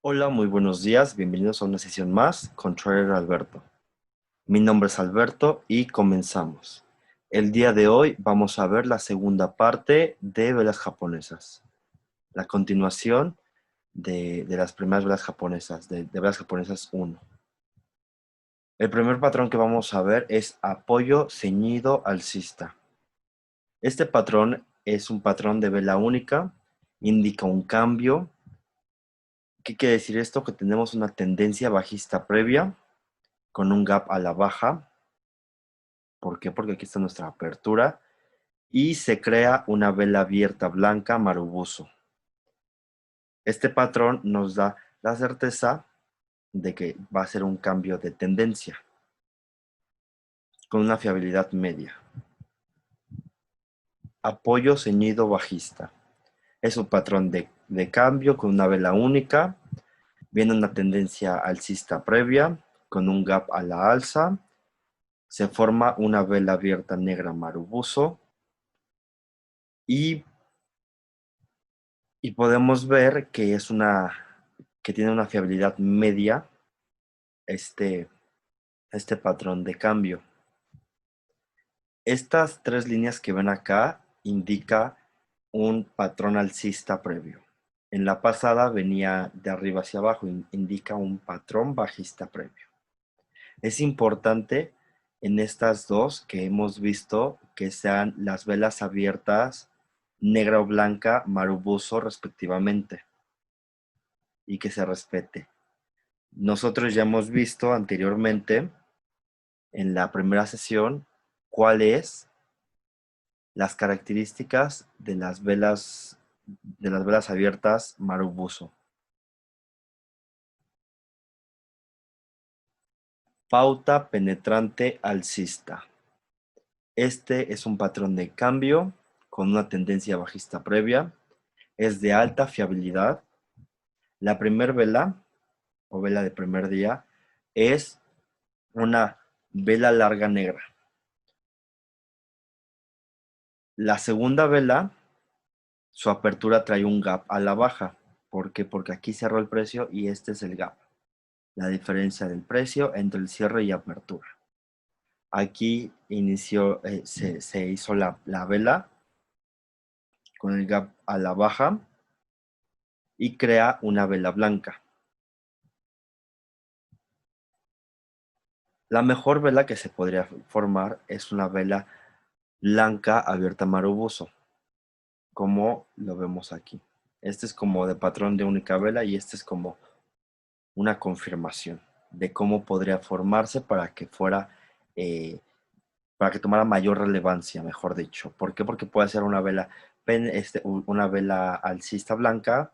Hola, muy buenos días. Bienvenidos a una sesión más con Trader Alberto. Mi nombre es Alberto y comenzamos. El día de hoy vamos a ver la segunda parte de velas japonesas. La continuación de las primeras velas japonesas, de velas japonesas 1. El primer patrón que vamos a ver es apoyo ceñido alcista. Este patrón es un patrón de vela única, indica un cambio. ¿Qué quiere decir esto? Que tenemos una tendencia bajista previa con un gap a la baja. ¿Por qué? Porque aquí está nuestra apertura y se crea una vela abierta blanca Marubozu. Este patrón nos da la certeza de que va a ser un cambio de tendencia con una fiabilidad media. Apoyo ceñido bajista. Es un patrón de cambio con una vela única. Viene una tendencia alcista previa con un gap a la alza. Se forma una vela abierta negra Marubozu y podemos ver que que tiene una fiabilidad media este, este patrón de cambio. Estas tres líneas que ven acá indica un patrón alcista previo. En la pasada venía de arriba hacia abajo, indica un patrón bajista previo. Es importante en estas dos que hemos visto que sean las velas abiertas negra o blanca Marubozu respectivamente y que se respete. Nosotros ya hemos visto anteriormente en la primera sesión cuáles las características de las velas abiertas Marubozu. Pauta penetrante alcista. Este es un patrón de cambio con una tendencia bajista previa. Es de alta fiabilidad. La primer vela o vela de primer día es una vela larga negra. La segunda vela, su apertura trae un gap a la baja. ¿Por qué? Porque aquí cerró el precio y este es el gap. La diferencia del precio entre el cierre y apertura. Aquí se hizo la vela con el gap a la baja y crea una vela blanca. La mejor vela que se podría formar es una vela blanca abierta Marubozu, como lo vemos aquí. Este es como de patrón de única vela y este es como una confirmación de cómo podría formarse eh, para que tomara mayor relevancia, mejor dicho. ¿Por qué? Porque puede ser una vela, una vela alcista blanca,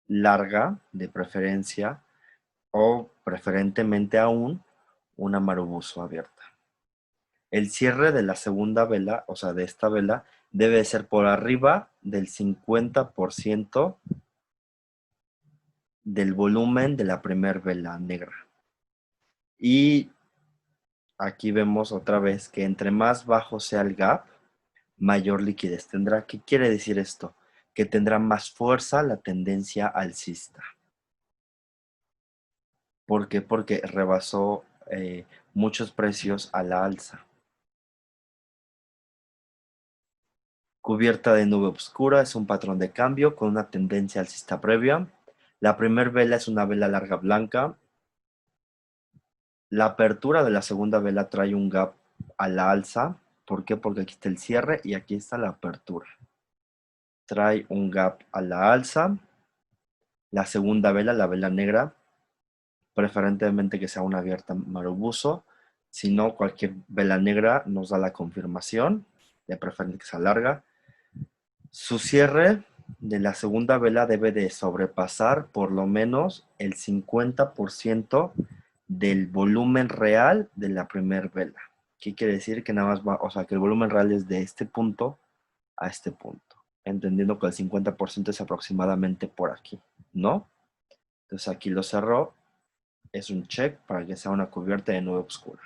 larga de preferencia, o preferentemente aún una Marubozu abierta. El cierre de la segunda vela, o sea, de esta vela, debe ser por arriba del 50% del volumen de la primera vela negra. Y aquí vemos otra vez que entre más bajo sea el gap, mayor liquidez tendrá. ¿Qué quiere decir esto? Que tendrá más fuerza la tendencia alcista. ¿Por qué? Porque rebasó muchos precios a la alza. Cubierta de nube oscura es un patrón de cambio con una tendencia alcista previa. La primera vela es una vela larga blanca. La apertura de la segunda vela trae un gap a la alza. ¿Por qué? Porque aquí está el cierre y aquí está la apertura. Trae un gap a la alza. La segunda vela, la vela negra, preferentemente que sea una abierta Marubozu. Si no, cualquier vela negra nos da la confirmación, de preferencia que sea larga. Su cierre de la segunda vela debe de sobrepasar por lo menos el 50% del volumen real de la primera vela. ¿Qué quiere decir? Que nada más va, o sea, que el volumen real es de este punto a este punto, entendiendo que el 50% es aproximadamente por aquí, ¿no? Entonces aquí lo cerró, es un check para que sea una cubierta de nube oscura.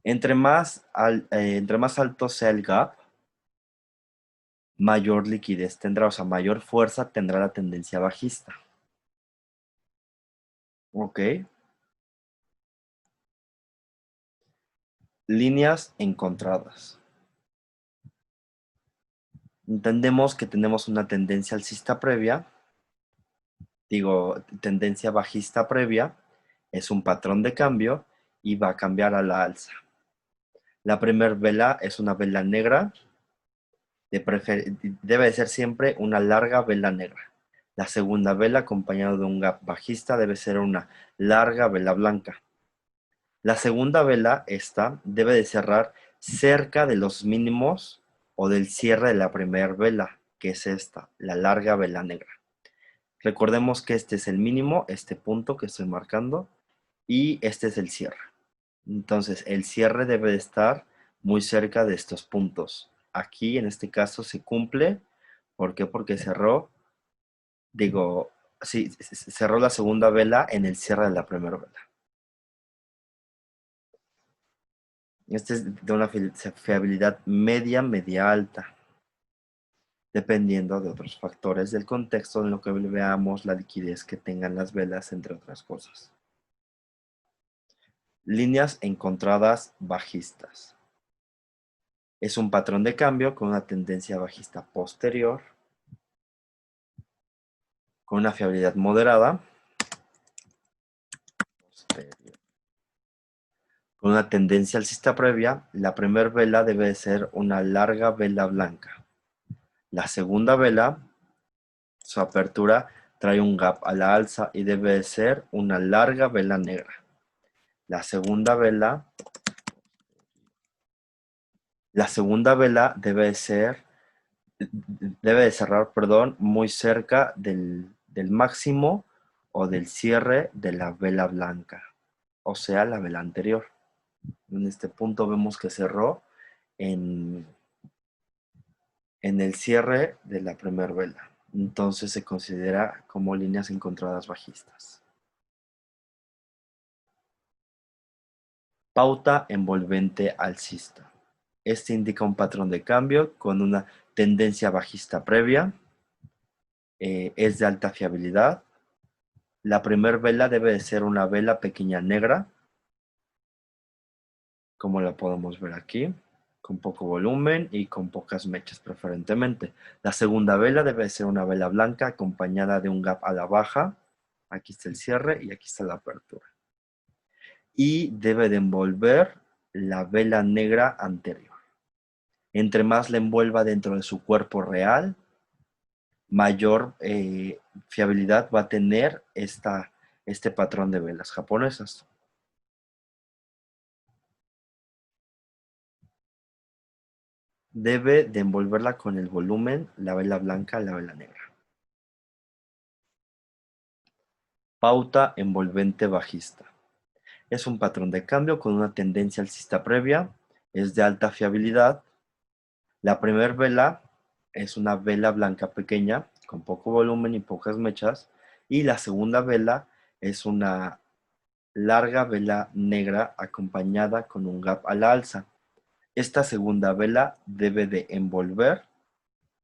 Entre más alto sea el gap, mayor liquidez tendrá, o sea, mayor fuerza tendrá la tendencia bajista. Ok. Líneas encontradas. Entendemos que tenemos una tendencia alcista previa, tendencia bajista previa, es un patrón de cambio y va a cambiar a la alza. La primera vela es una vela negra, debe de ser siempre una larga vela negra. La segunda vela, acompañada de un gap bajista, debe ser una larga vela blanca. La segunda vela, esta, debe de cerrar cerca de los mínimos o del cierre de la primera vela, que es esta, la larga vela negra. Recordemos que este es el mínimo, este punto que estoy marcando, y este es el cierre. Entonces, el cierre debe de estar muy cerca de estos puntos. Aquí, en este caso, se cumple. ¿Por qué? Porque sí, cerró la segunda vela en el cierre de la primera vela. Este es de una fiabilidad media, media alta, dependiendo de otros factores del contexto en lo que veamos, la liquidez que tengan las velas, entre otras cosas. Líneas encontradas bajistas. Es un patrón de cambio con una tendencia bajista posterior, con una fiabilidad moderada, con una tendencia alcista previa. La primera vela debe de ser una larga vela blanca. La segunda vela, su apertura trae un gap a la alza y debe de ser una larga vela negra. La segunda vela, debe de cerrar, perdón, muy cerca del máximo o del cierre de la vela blanca, o sea, la vela anterior. En este punto vemos que cerró en, en el cierre de la primera vela. Entonces se considera como líneas encontradas bajistas. Pauta envolvente alcista. Este indica un patrón de cambio con una tendencia bajista previa. Es de alta fiabilidad. La primera vela debe de ser una vela pequeña negra, como la podemos ver aquí, con poco volumen y con pocas mechas preferentemente. La segunda vela debe ser una vela blanca acompañada de un gap a la baja. Aquí está el cierre y aquí está la apertura. Y debe de envolver la vela negra anterior. Entre más la envuelva dentro de su cuerpo real, mayor fiabilidad va a tener este patrón de velas japonesas. Debe de envolverla con el volumen, la vela blanca, la vela negra. Pauta envolvente bajista. Es un patrón de cambio con una tendencia alcista previa, es de alta fiabilidad. La primera vela es una vela blanca pequeña, con poco volumen y pocas mechas, y la segunda vela es una larga vela negra acompañada con un gap a la alza. Esta segunda vela debe de envolver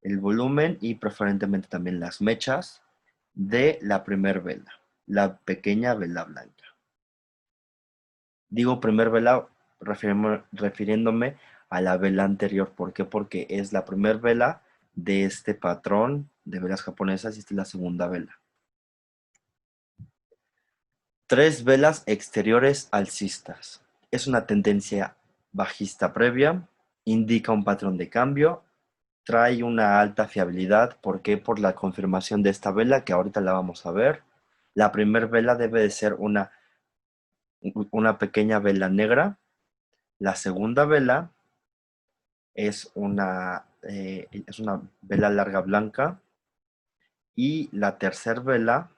el volumen y preferentemente también las mechas de la primera vela, la pequeña vela blanca. Digo primer vela refiriéndome a la vela anterior. ¿Por qué? Porque es la primera vela de este patrón de velas japonesas y esta es la segunda vela. Tres velas exteriores alcistas. Es una tendencia bajista previa, indica un patrón de cambio, trae una alta fiabilidad. ¿Por qué? Por la confirmación de esta vela que ahorita la vamos a ver. La primera vela debe de ser una pequeña vela negra. La segunda vela es una vela larga blanca. Y la tercera vela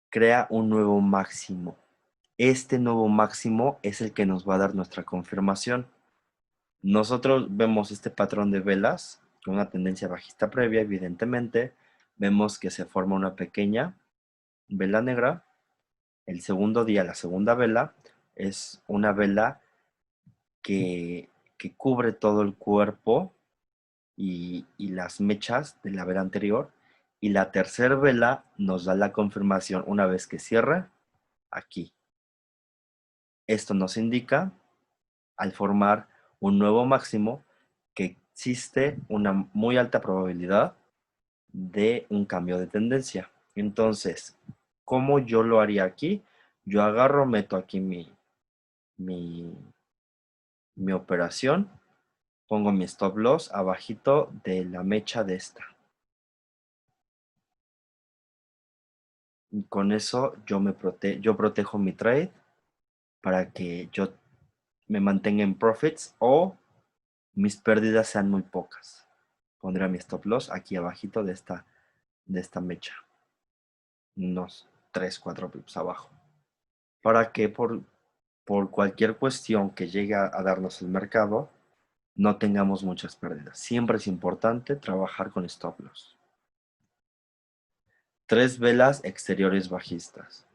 crea un nuevo máximo. Este nuevo máximo es el que nos va a dar nuestra confirmación. Nosotros vemos este patrón de velas con una tendencia bajista previa, evidentemente. Vemos que se forma una pequeña vela negra. El segundo día, la segunda vela, es una vela que cubre todo el cuerpo y las mechas de la vela anterior. Y la tercera vela nos da la confirmación una vez que cierra aquí. Esto nos indica, al formar un nuevo máximo, que existe una muy alta probabilidad de un cambio de tendencia. Entonces, ¿cómo yo lo haría aquí? Yo agarro, meto aquí mi, mi operación, pongo mi stop loss abajito de la mecha de esta. Y con eso yo protejo mi trade para que yo me mantenga en profits o mis pérdidas sean muy pocas. Pondré mi stop loss aquí abajito de esta mecha. Unos 3-4 pips abajo. Para que por cualquier cuestión que llegue a darnos el mercado, no tengamos muchas pérdidas. Siempre es importante trabajar con stop loss. 3 velas exteriores bajistas.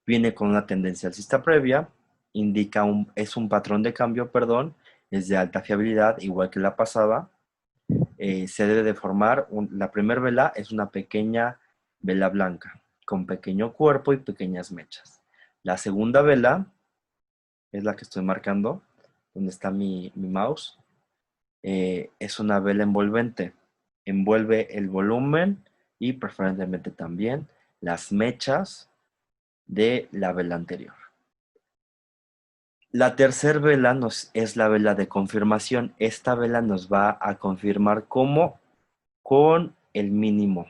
Viene con una tendencia alcista previa, es un patrón de cambio, perdón, es de alta fiabilidad, igual que la pasada. Se debe de formar, la primera vela es una pequeña vela blanca, con pequeño cuerpo y pequeñas mechas. La segunda vela es la que estoy marcando, donde está mi mouse. Es una vela envolvente. Envuelve el volumen y preferentemente también las mechas de la vela anterior. La tercera vela es la vela de confirmación. Esta vela nos va a confirmar cómo con el mínimo,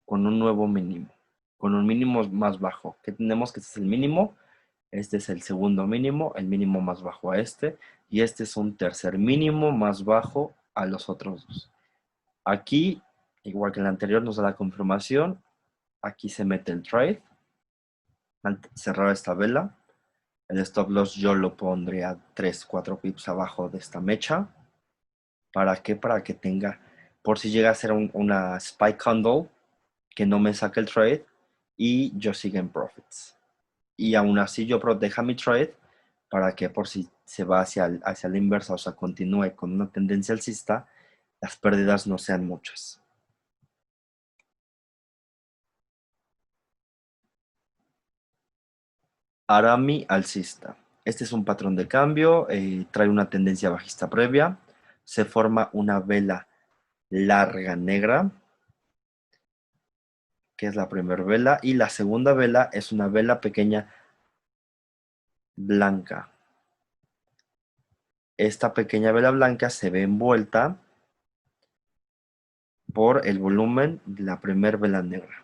con un nuevo mínimo, con un mínimo más bajo. Que tenemos que este es el mínimo, este es el segundo mínimo, el mínimo más bajo a este, y este es un tercer mínimo más bajo a los otros dos. Aquí, igual que en el anterior, nos da la confirmación. Aquí se mete el trade. Al cerrar esta vela, el stop loss yo lo pondría 3-4 pips abajo de esta mecha. ¿Para qué? Para que tenga, por si llega a ser una spike candle, que no me saque el trade y yo siga en profits. Y aún así yo proteja mi trade para que por si se va hacia la inversa, o sea, continúe con una tendencia alcista, las pérdidas no sean muchas. Arami alcista. Este es un patrón de cambio, trae una tendencia bajista previa, se forma una vela larga negra, que es la primera vela, y la segunda vela es una vela pequeña blanca. Esta pequeña vela blanca se ve envuelta por el volumen de la primera vela negra.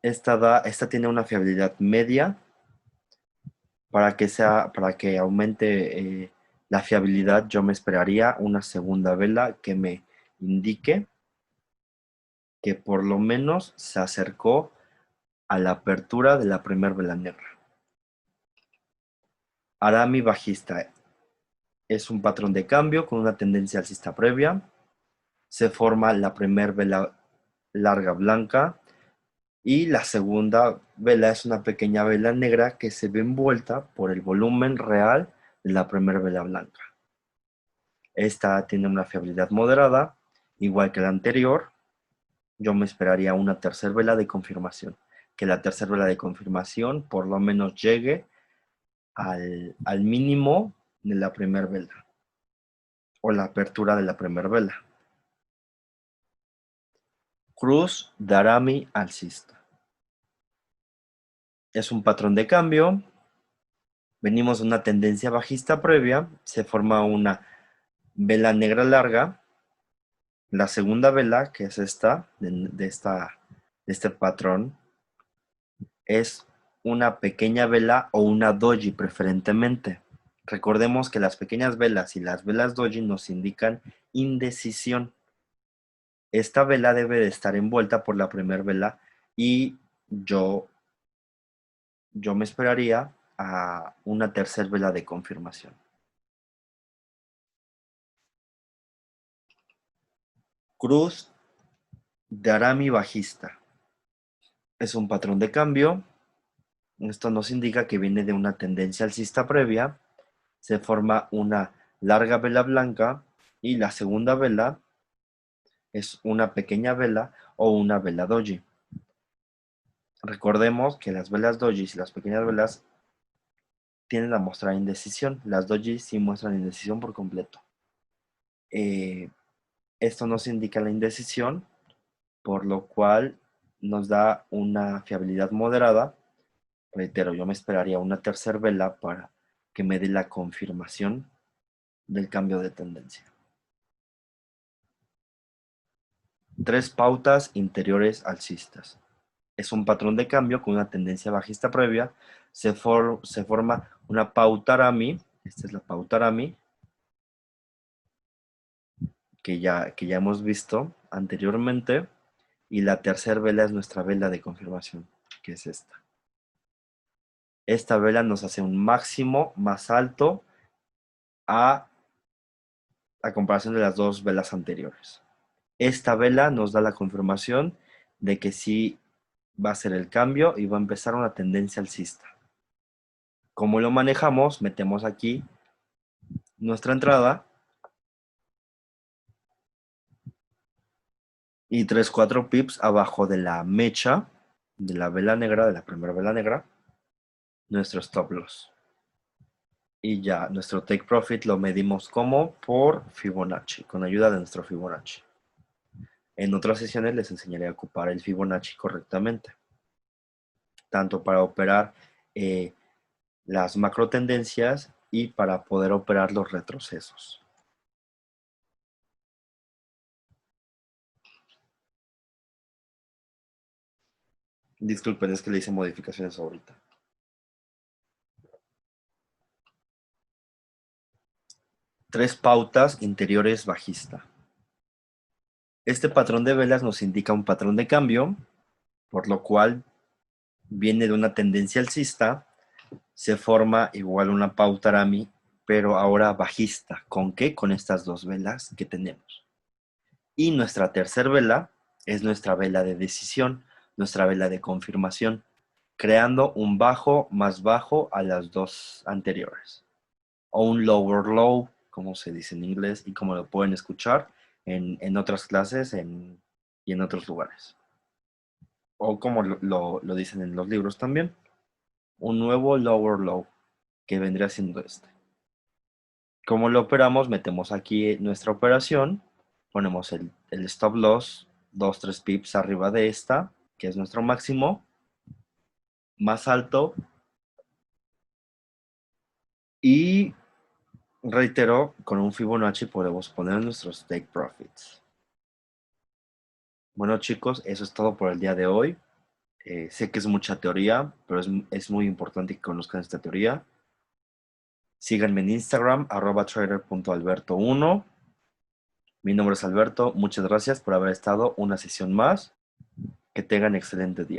Esta tiene una fiabilidad media. Para que aumente la fiabilidad, yo me esperaría una segunda vela que me indique que por lo menos se acercó a la apertura de la primera vela negra. Arami bajista es un patrón de cambio con una tendencia alcista previa. Se forma la primera vela larga blanca y la segunda vela es una pequeña vela negra que se ve envuelta por el volumen real de la primera vela blanca. Esta tiene una fiabilidad moderada, igual que la anterior. Yo me esperaría una tercera vela de confirmación. Que la tercera vela de confirmación por lo menos llegue al mínimo de la primera vela o la apertura de la primera vela. Cruz de Arami alcista. Es un patrón de cambio. Venimos de una tendencia bajista previa. Se forma una vela negra larga. La segunda vela, que es esta, de este patrón, es una pequeña vela o una doji preferentemente. Recordemos que las pequeñas velas y las velas doji nos indican indecisión. Esta vela debe de estar envuelta por la primera vela y yo me esperaría a una tercera vela de confirmación. Cruz de Arami bajista. Es un patrón de cambio. Esto nos indica que viene de una tendencia alcista previa. Se forma una larga vela blanca Y la segunda vela es una pequeña vela o una vela doji. Recordemos que las velas dojis y las pequeñas velas tienden a mostrar indecisión. Las dojis sí muestran indecisión por completo. Esto nos indica la indecisión, por lo cual nos da una fiabilidad moderada. Reitero, yo me esperaría una tercera vela para que me dé la confirmación del cambio de tendencia. 3 pautas interiores alcistas. Es un patrón de cambio con una tendencia bajista previa. Se forma una pauta Arami. Esta es la pauta Arami que ya hemos visto anteriormente. Y la tercera vela es nuestra vela de confirmación, que es esta. Esta vela nos hace un máximo más alto a comparación de las dos velas anteriores. Esta vela nos da la confirmación de que sí va a ser el cambio y va a empezar una tendencia alcista. ¿Cómo lo manejamos? Metemos aquí nuestra entrada y 3-4 pips abajo de la mecha de la vela negra, de la primera vela negra, nuestro stop loss. Y ya, nuestro take profit lo medimos como por Fibonacci, con ayuda de nuestro Fibonacci. En otras sesiones les enseñaré a ocupar el Fibonacci correctamente, tanto para operar las macro tendencias y para poder operar los retrocesos. Disculpen, es que le hice modificaciones ahorita. 3 pautas interiores bajista. Este patrón de velas nos indica un patrón de cambio, por lo cual viene de una tendencia alcista, se forma igual una pauta Arami, pero ahora bajista. ¿Con qué? Con estas dos velas que tenemos. Y nuestra tercera vela es nuestra vela de decisión, nuestra vela de confirmación, creando un bajo más bajo a las dos anteriores. O un lower low, como se dice en inglés y como lo pueden escuchar en otras clases y en otros lugares. O como lo dicen en los libros también, un nuevo lower low, que vendría siendo este. Como lo operamos, metemos aquí nuestra operación, ponemos el stop loss 2-3 pips arriba de esta, que es nuestro máximo, más alto, y reitero, con un Fibonacci podemos poner nuestros take profits. Bueno chicos, eso es todo por el día de hoy. Sé que es mucha teoría, pero es muy importante que conozcan esta teoría. Síganme en Instagram, @trader.alberto1. Mi nombre es Alberto. Muchas gracias por haber estado una sesión más. Que tengan excelente día.